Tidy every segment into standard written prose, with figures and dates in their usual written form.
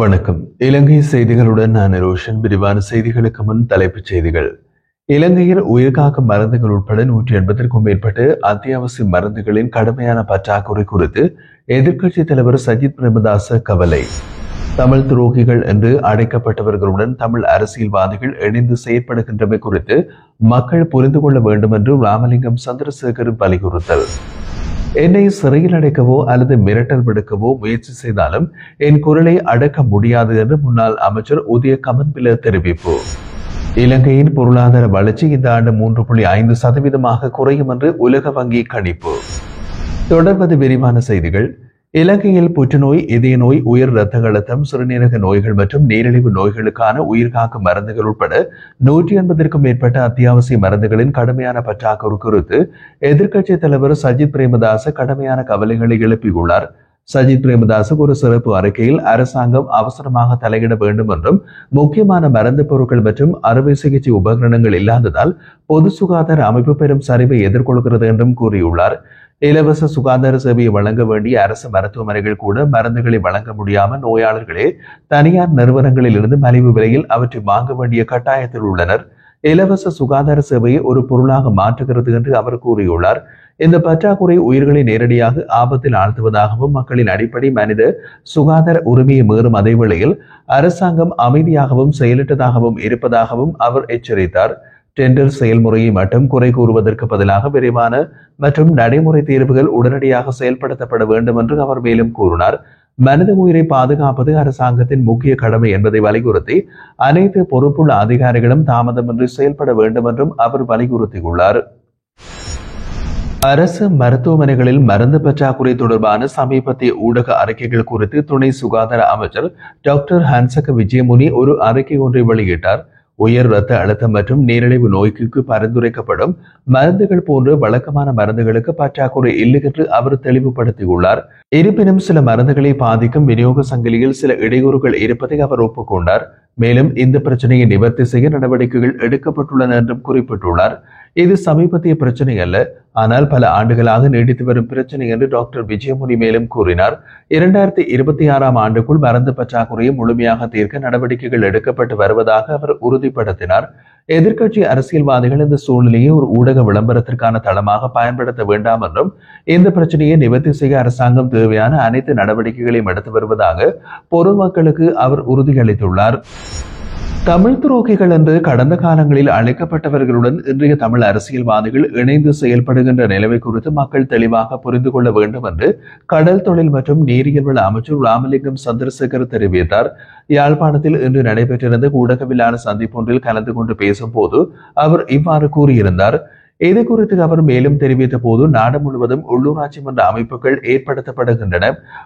வணக்கம். இலங்கை செய்திகளுடன் நான் ரோஷன். விரிவான செய்திகளுக்கு முன் தலைப்புச் செய்திகள். இலங்கையில் உயிர்காக்கும் மருந்துகள் உட்பட 180க்கும் மேற்பட்ட அத்தியாவசிய மருந்துகளின் கடுமையான பற்றாக்குறை குறித்து எதிர்க்கட்சித் தலைவர் சஜித் பிரேமதாச கவலை. தமிழ் துரோகிகள் என்று அழைக்கப்பட்டவர்களுடன் தமிழ் அரசியல்வாதிகள் இணைந்து செயற்படுகின்றமை குறித்து மக்கள் புரிந்து கொள்ள வேண்டும் என்று ராமலிங்கம் சந்திரசேகர் வலியுறுத்தல். என்னை சிறையில் அடைக்கவோ அல்லது மிரட்டல் விடுக்கவோ முயற்சி செய்தாலும் என் குரலை அடக்க முடியாது என்று முன்னாள் அமைச்சர் உதய கமன்பில தெரிவிப்பு. இலங்கையின் பொருளாதார வளர்ச்சி இந்த ஆண்டு 3.5% குறையும் என்று உலக வங்கி கணிப்பு. தொடர்வது விரிவான செய்திகள். இலங்கையில் புற்றுநோய், இதய நோய், உயர் இரத்த அழுத்தம், சிறுநீரக நோய்கள் மற்றும் நீரிழிவு நோய்களுக்கான உயிர்காக்கும் மருந்துகள் உட்பட 180க்கும் மேற்பட்ட அத்தியாவசிய மருந்துகளின் கடுமையான பற்றாக்குறை குறித்து எதிர்க்கட்சித் தலைவர் சஜித் பிரேமதாச கடுமையான கவலைகளை எழுப்பியுள்ளார். சஜித் பிரேமதாச ஒரு சிறப்பு அறிக்கையில் அரசாங்கம் அவசரமாக தலையிட வேண்டும் என்றும், முக்கியமான மருந்து பொருட்கள் மற்றும் அறுவை சிகிச்சை உபகரணங்கள் இல்லாததால் பொது சுகாதார அமைப்பு பெரும் சரிவை எதிர்கொள்கிறது என்றும் கூறியுள்ளார். இலவச சுகாதார சேவையை வழங்க வேண்டிய அரசு மருத்துவமனைகள் கூட மருந்துகளை வழங்க முடியாமல் நோயாளர்களே தனியார் நிறுவனங்களில் இருந்து மலிவு விலையில் அவற்றை வாங்க வேண்டிய கட்டாயத்தில் உள்ளனர். இலவச சுகாதார சேவையை ஒரு பொருளாக மாற்றுகிறது என்று அவர் கூறியுள்ளார். இந்த பற்றாக்குறை உயிர்களை நேரடியாக ஆபத்தில் ஆழ்த்துவதாகவும், மக்களின் அடிப்படை மனித சுகாதார உரிமையை மீறும் அதே வேளையில் அரசாங்கம் அமைதியாகவும் செயலற்றதாகவும் இருப்பதாகவும் அவர் எச்சரித்தார். டெண்டர் செயல்முறையை மட்டும் குறை கூறுவதற்கு பதிலாக விரைவான மற்றும் நடைமுறை தீர்வுகள் உடனடியாக செயல்படுத்தப்பட வேண்டும் என்று அவர் மேலும் கூறினார். மனித உயிரை பாதுகாப்பது அரசாங்கத்தின் முக்கிய கடமை என்பதை வலியுறுத்தி அனைத்து பொறுப்புள்ள அதிகாரிகளும் தாமதமின்றி செயல்பட வேண்டும் என்றும் அவர் வலியுறுத்தியுள்ளார். அரசு மருத்துவமனைகளில் மருந்து பற்றாக்குறை தொடர்பான சமீபத்திய ஊடக அறிக்கைகள் குறித்து துணை சுகாதார அமைச்சர் டாக்டர் ஹன்சக விஜயமுனி ஒரு அறிக்கை ஒன்றை வெளியிட்டார். உயர் இரத்த அழுத்தம் மற்றும் நீரிழிவு நோய்க்கு பரிந்துரைக்கப்படும் மருந்துகள் போன்ற வழக்கமான மருந்துகளுக்கு பற்றாக்குறை இல்லை என்று அவர் தெளிவுபடுத்தியுள்ளார். இருப்பினும் சில மருந்துகளை பாதிக்கும் விநியோக சங்கிலியில் சில இடையூறுகள் இருப்பதை அவர் ஒப்புக்கொண்டார். மேலும் இந்த பிரச்சனையை நிவர்த்தி செய்ய நடவடிக்கைகள் எடுக்கப்பட்டுள்ளன என்றும் குறிப்பிட்டுள்ளார். இது சமீபத்திய பிரச்சனை அல்ல, ஆனால் பல ஆண்டுகளாக நீடித்து வரும் பிரச்சனை என்று டாக்டர் விஜயமுனி மேலும் கூறினார். 2026ஆம் ஆண்டுக்குள் மருந்து பற்றாக்குறையை முழுமையாக தீர்க்க நடவடிக்கைகள் எடுக்கப்பட்டு வருவதாக அவர் உறுதிப்படுத்தினார். எதிர்க்கட்சி அரசியல்வாதிகள் இந்த சூழ்நிலையை ஒரு ஊடக விளம்பரத்திற்கான தளமாக பயன்படுத்த வேண்டாம் என்றும், இந்த பிரச்சனையை நிவர்த்தி செய்ய அரசாங்கம் தேவையான அனைத்து நடவடிக்கைகளையும் எடுத்து வருவதாக பொதுமக்களுக்கு அவர் உறுதியளித்துள்ளார். தமிழ் துரோகிகள் என்று கடந்த காலங்களில் அழைக்கப்பட்டவர்களுடன் இன்றைய தமிழ் அரசியல்வாதிகள் இணைந்து செயல்படுகின்ற நிலைமை குறித்து மக்கள் தெளிவாக புரிந்து கொள்ள வேண்டும் என்று கடல் தொழில் மற்றும் நீரியல் வள அமைச்சர் ராமலிங்கம் சந்திரசேகர் தெரிவித்தார். யாழ்ப்பாணத்தில் இன்று நடைபெற்றிருந்த ஊடகவியலாளர் சந்திப்பொன்றில் கலந்து கொண்டு பேசும் போது அவர் இவ்வாறு கூறியிருந்தார். இது குறித்து அவர் மேலும் தெரிவித்த போது, நாடு முழுவதும் உள்ளூராட்சி மன்ற அமைப்புகள் ஏற்படுத்தப்படுகின்றன.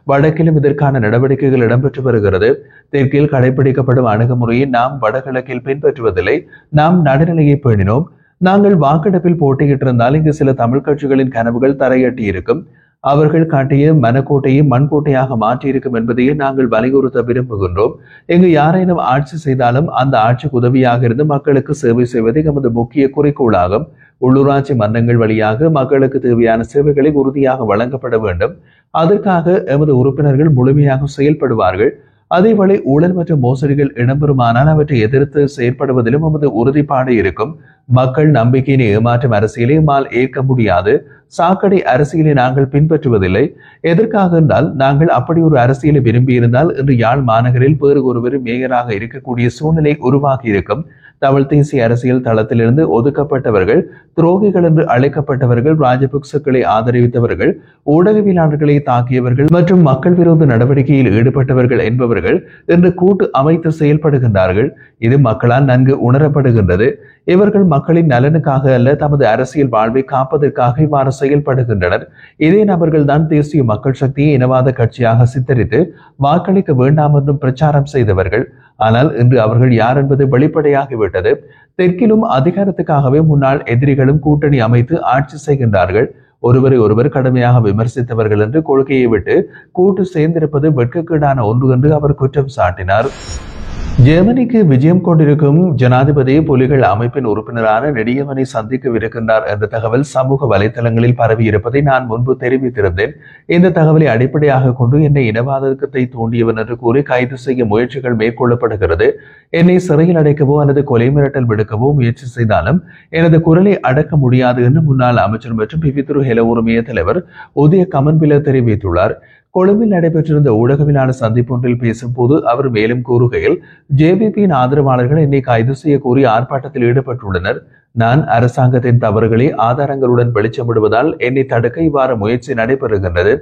வடக்கிலும் இதற்கான நடவடிக்கைகள் இடம்பெற்று வருகிறது. தெற்கில் கடைபிடிக்கப்படும் அணுகுமுறையை நாம் வடகிழக்கில் பின்பற்றுவதில்லை. நாம் நடுநிலையை பேணினோம். நாங்கள் வாக்கெடுப்பில் போட்டியிட்டிருந்தால் இங்கு சில தமிழ் கட்சிகளின் கனவுகள் தரையட்டி இருக்கும். அவர்கள் காட்டிய மனக்கோட்டையை மண்கோட்டையாக மாற்றியிருக்கும் என்பதையே நாங்கள் வலியுறுத்த விரும்புகின்றோம். இங்கு யாரேனும் ஆட்சி செய்தாலும் அந்த ஆட்சிக்கு உதவியாக இருந்து மக்களுக்கு சேவை செய்வதே எமது முக்கிய குறிக்கோளாகும். உள்ளூராட்சி மன்றங்கள் வழியாக மக்களுக்கு தேவையான சேவைகளை உறுதியாக வழங்கப்பட வேண்டும். அதற்காக எமது உறுப்பினர்கள் முழுமையாக செயல்படுவார்கள். அதேவேளை ஊழல் மற்றும் மோசடிகள் இடம்பெறுமானால் அவற்றை எதிர்த்து செயற்படுவதிலும் நமது உறுதிப்பாடு இருக்கும். மக்கள் நம்பிக்கையினை ஏமாற்றும் அரசியலை நம்மால் ஏற்க முடியாது. சாக்கடை அரசியலை நாங்கள் பின்பற்றுவதில்லை. எதற்காக என்றால், நாங்கள் அப்படி ஒரு அரசியலை விரும்பியிருந்தால் இன்று யாழ் மாநகரில் வேறு ஒருவர் மேயராக இருக்கக்கூடிய சூழ்நிலை உருவாகி இருக்கும். தமிழ் தேசிய அரசியல் தளத்திலிருந்து ஒதுக்கப்பட்டவர்கள், துரோகிகள் என்று அழைக்கப்பட்டவர்கள், ராஜபக்சக்களை ஆதரித்தவர்கள், ஊடகவியலாளர்களை தாக்கியவர்கள் மற்றும் மக்கள் விரோத நடவடிக்கையில் ஈடுபட்டவர்கள் என்பவர்கள் இன்று கூட்டு அமைத்து செயல்படுகின்றார்கள். இது மக்களால் நன்கு உணரப்படுகின்றது. இவர்கள் மக்களின் நலனுக்காக அல்ல, தமது அரசியல் வாழ்வை காப்பதற்காக இவ்வாறு செயல்படுகின்றனர். இதே நபர்கள் தான் தேசிய மக்கள் சக்தியை இனவாத கட்சியாக சித்தரித்து வாக்களிக்க வேண்டாம் என்றும் பிரச்சாரம் செய்தவர்கள். ஆனால் இன்று அவர்கள் யார் என்பது வெளிப்படையாகிவிட்டது. தெற்கிலும் அதிகாரத்துக்காகவே முன்னாள் எதிரிகளும் கூட்டணி அமைத்து ஆட்சி செய்கின்றார்கள். ஒருவரை ஒருவர் கடுமையாக விமர்சித்தவர்கள் என்று கொள்கையை விட்டு கூட்டு சேர்ந்திருப்பது வெட்கக்கேடான ஒன்று என்று அவர் குற்றம் சாட்டினார். ஜெர்மனிக்கு விஜயம் கொண்டிருக்கும் ஜனாதிபதி புலிகள் அமைப்பின் உறுப்பினரான நெடியவனை சந்திக்கவிருக்கின்றார் என்ற தகவல் சமூக வலைதளங்களில் பரவி இருப்பதை நான் முன்பு தெரிவித்திருந்தேன். இந்த தகவலை அடிப்படையாக கொண்டு என்னை இனவாதத்தை தூண்டியவன் என்று கூறி கைது செய்ய முயற்சிகள் மேற்கொள்ளப்படுகிறது. என்னை சிறையில் அடைக்கவோ அல்லது கொலை மிரட்டல் விடுக்கவோ முயற்சி செய்தாலும் எனது குரலை அடக்க முடியாது என்று முன்னாள் அமைச்சர் மற்றும் பிவித்துரு ஹெல உரிமைய தலைவர் உதய கமன்பில தெரிவித்துள்ளார். கொழும்பில் நடைபெற்றிருந்த ஊடகவியலாளர் சந்திப்பொன்றில் பேசும் போது அவர் மேலும் கூறுகையில், ஜேவிபியின் ஆதரவாளர்கள் என்னை கைது செய்ய கோரி ஆர்ப்பாட்டத்தில் ஈடுபட்டுள்ளனர். நான் அரசாங்கத்தின் தவறுகளை ஆதாரங்களுடன் வெளிச்சமிடுவதால் என்னை தடுக்க இவ்வாறு முயற்சி நடைபெறுகின்றது.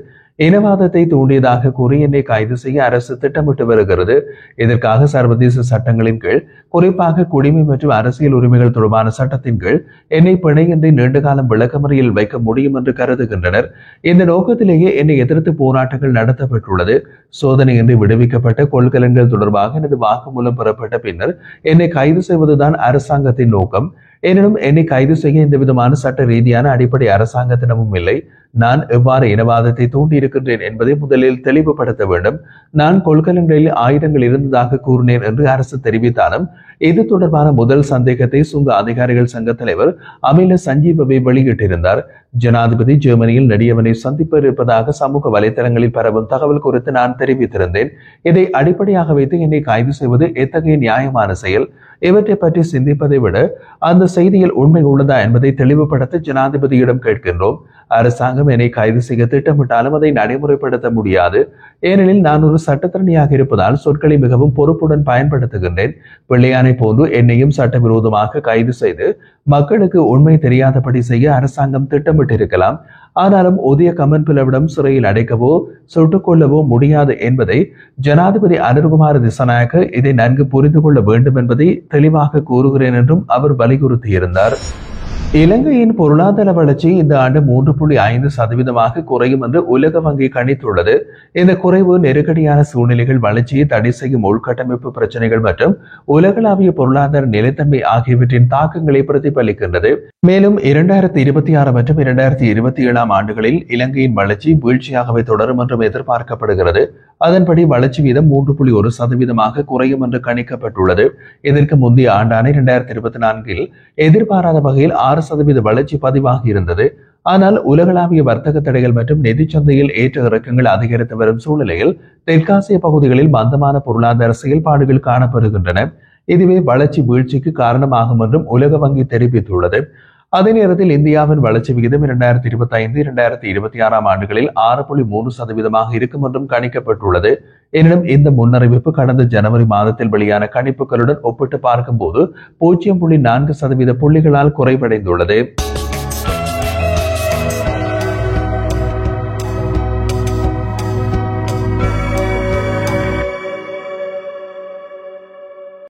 இனவாதத்தை தூண்டியதாக கூறி என்னை கைது செய்ய அரசு திட்டமிட்டு வருகிறது. இதற்காக சர்வதேச சட்டங்களின் கீழ், குறிப்பாக குடிமை மற்றும் அரசியல் உரிமைகள் தொடர்பான சட்டத்தின் கீழ் என்னை பிணையின்றி நீண்டகாலம் விளக்கமறியல் வைக்க முடியும் என்று கருதுகின்றனர். இந்த நோக்கத்திலேயே என்னை எதிர்த்து போராட்டங்கள் நடத்தப்பட்டுள்ளது. சோதனையின்றி விடுவிக்கப்பட்ட கொள்கலன்கள் தொடர்பாக எனது வாக்குமூலம் பெறப்பட்ட பின்னர் என்னை கைது செய்வதுதான் அரசாங்கத்தின் நோக்கம். எனினும் என்னை கைது செய்ய எந்த விதமான சட்ட ரீதியான அடிப்படை அரசாங்கத்தினமும் இல்லை. நான் எவ்வாறு இனவாதத்தை தூண்டியிருக்கின்றேன் என்பதை முதலில் தெளிவுபடுத்த வேண்டும். நான் கொள்கலன்களில் ஆயுதங்கள் இருந்ததாக கூறினேன் என்று அரசு தெரிவித்தாலும் இது தொடர்பான முதல் சந்தேகத்தை சுங்க அதிகாரிகள் சங்க தலைவர் அமில சஞ்சீவவை வெளியிட்டிருந்தார். ஜனாதிபதி ஜெர்மனியில் நெடியவனை சந்திப்ப இருப்பதாக சமூக வலைதளங்களில் பரவும் தகவல் குறித்து நான் தெரிவித்திருந்தேன். இதை அடிப்படையாக வைத்து என்னை கைது செய்வது எத்தகைய நியாயமான செயல்? இவற்றை பற்றி சிந்திப்பதை விட அந்த செய்தியில் உண்மை உள்ளதா என்பதை தெளிவுபடுத்த ஜனாதிபதியிடம் கேட்கின்றோம். அரசாங்கம் என்னை கைது செய்ய திட்டமிட்டாலும் அதை நடைமுறைப்படுத்த முடியாது. ஏனெனில் நான் ஒரு சட்டத்திறனியாக இருப்பதால் சொற்களை மிகவும் பொறுப்புடன் பயன்படுத்துகின்றேன். பிள்ளையானை போன்று என்னையும் சட்டவிரோதமாக கைது செய்து மக்களுக்கு உண்மை தெரியாதபடி செய்ய அரசாங்கம் திட்டமிட்டிருக்கலாம். ஆனாலும் உதய கமன்பிலவிடம் சிறையில் அடைக்கவோ சுட்டுக் கொள்ளவோ முடியாது என்பதை ஜனாதிபதி அனுர்குமார திசாநாயக்க இதை நன்கு புரிந்து கொள்ள வேண்டும் என்பதை தெளிவாக கூறுகிறேன் என்றும் அவர் வலியுறுத்தியிருந்தார். இலங்கையின் பொருளாதார வளர்ச்சி இந்த ஆண்டு 3.5% குறையும் என்று உலக வங்கி கணித்துள்ளது. இந்த குறைவு நெருக்கடியான சூழ்நிலைகள், வளர்ச்சியை தடை செய்யும் உள்கட்டமைப்பு பிரச்சனைகள் மற்றும் உலகளாவிய பொருளாதார நிலைத்தன்மை ஆகியவற்றின் தாக்கங்களை பிரதிபலிக்கின்றது. மேலும் 2026 மற்றும் 2027 ஆண்டுகளில் இலங்கையின் வளர்ச்சி வீழ்ச்சியாகவே தொடரும் என்றும் எதிர்பார்க்கப்படுகிறது. அதன்படி வளர்ச்சி வீதம் 3.1% குறையும் என்று கணிக்கப்பட்டுள்ளது. இதற்கு முந்தைய ஆண்டான 2024 எதிர்பாராத வகையில் 6% வளர்ச்சி பதிவாகி இருந்தது. ஆனால் உலகளாவிய வர்த்தக தடைகள் மற்றும் நிதி சந்தையில் ஏற்ற இறக்கங்கள் அதிகரித்து வரும் சூழ்நிலையில் தெற்காசிய பகுதிகளில் மந்தமான பொருளாதார செயல்பாடுகள் காணப்படுகின்றன. இதுவே வளர்ச்சி வீழ்ச்சிக்கு காரணமாகும் என்றும் உலக வங்கி தெரிவித்துள்ளது. அதே நேரத்தில் இந்தியாவின் வளர்ச்சி விகிதம் 2025-2026 ஆண்டுகளில் 6.3% இருக்கும் என்றும் கணிக்கப்பட்டுள்ளது. எனினும் இந்த முன்னறிவிப்பு கடந்த ஜனவரி மாதத்தில் வெளியான கணிப்புகளுடன் ஒப்பிட்டு பார்க்கும் போது 0.4% புள்ளிகளால் குறைவடைந்துள்ளது.